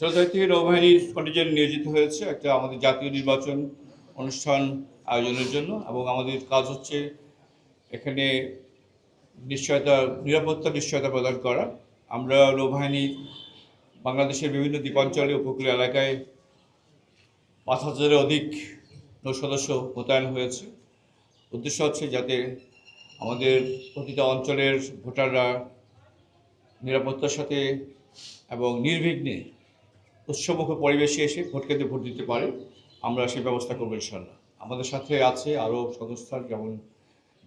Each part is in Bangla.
সরকারি নৌবাহিনীর কন্টিনজেন্ট নিয়োজিত হয়েছে একটা আমাদের জাতীয় নির্বাচন অনুষ্ঠান আয়োজনের জন্য, এবং আমাদের কাজ হচ্ছে এখানে নিরাপত্তা নিশ্চয়তা প্রদান করা। আমরা নৌবাহিনী বাংলাদেশের বিভিন্ন দ্বীপাঞ্চলে উপকূলীয় এলাকায় 5,000-এর অধিক নৌ সদস্য মোতায়েন হয়েছে। উদ্দেশ্য হচ্ছে যাতে আমাদের প্রতিটা অঞ্চলের ভোটাররা নিরাপত্তার সাথে এবং নির্বিঘ্নে উৎসবমুখ পরিবেশে এসে ভোট কেন্দ্রে ভোট দিতে পারে। আমরা সেই ব্যবস্থা করবো ইনশাল্লাহ। আমাদের সাথে আছে আরও সংস্থা, যেমন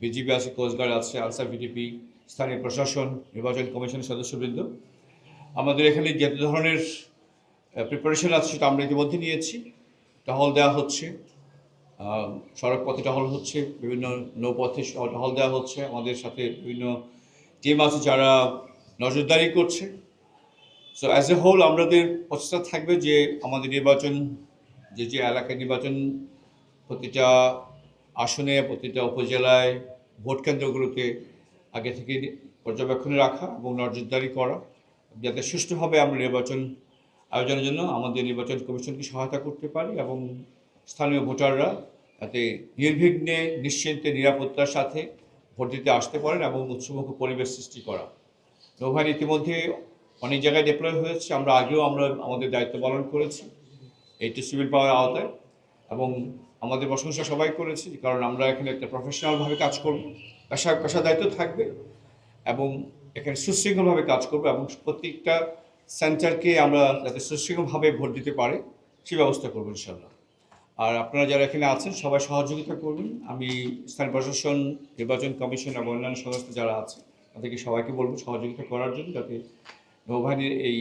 বিজিবি আছে, কোস্টগার্ড আছে, আনসার ভিডিপি, স্থানীয় প্রশাসন, নির্বাচন কমিশনের সদস্যবৃন্দ। আমাদের এখানে যে ধরনের প্রিপারেশন আছে সেটা আমরা ইতিমধ্যে নিয়েছি। টহল দেওয়া হচ্ছে, সড়ক পথে টহল হচ্ছে, বিভিন্ন নৌপথে টহল দেওয়া হচ্ছে। আমাদের সাথে বিভিন্ন টিম আছে যারা নজরদারি করছে। সো অ্যাজ এ হোল আমাদের প্রচেষ্টা থাকবে যে আমাদের নির্বাচন যে এলাকায় নির্বাচন, প্রতিটা আসনে, প্রতিটা উপজেলায়, ভোট কেন্দ্রগুলোতে আগে থেকে পর্যবেক্ষণে রাখা এবং নজরদারি করা, যাতে সুষ্ঠুভাবে আমরা নির্বাচন আয়োজনের জন্য আমাদের নির্বাচন কমিশনকে সহায়তা করতে পারি এবং স্থানীয় ভোটাররা যাতে নির্বিঘ্নে, নিশ্চিন্তে, নিরাপত্তার সাথে ভোট দিতে আসতে পারেন এবং উৎসবমুখ পরিবেশ সৃষ্টি করা। নৌবাহিনী ইতিমধ্যে অনেক জায়গায় ডিপ্লয় হয়েছে। আমরা আমাদের দায়িত্ব পালন করেছি এই সিভিল পাওয়ার আওতায়, এবং আমাদের প্রশংসা সবাই করেছি, কারণ আমরা এখানে একটা প্রফেশনালভাবে কাজ করব, পেশা দায়িত্ব থাকবে এবং এখানে সুশৃঙ্খলভাবে কাজ করব, এবং প্রত্যেকটা সেন্টারকে আমরা যাতে সুশৃঙ্খলভাবে ভোট দিতে পারে সেই ব্যবস্থা করবো ইনশাল্লাহ। আর আপনারা যারা এখানে আছেন সবাই সহযোগিতা করবেন। আমি স্থানীয় প্রশাসন, নির্বাচন কমিশন এবং অন্যান্য সংস্থা যারা আছে তাদেরকে সবাইকে বলবো সহযোগিতা করার জন্য, যাতে নৌবাহিনীর এই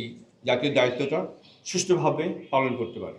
জাতীয় দায়িত্বটা সুষ্ঠুভাবে পালন করতে পারে।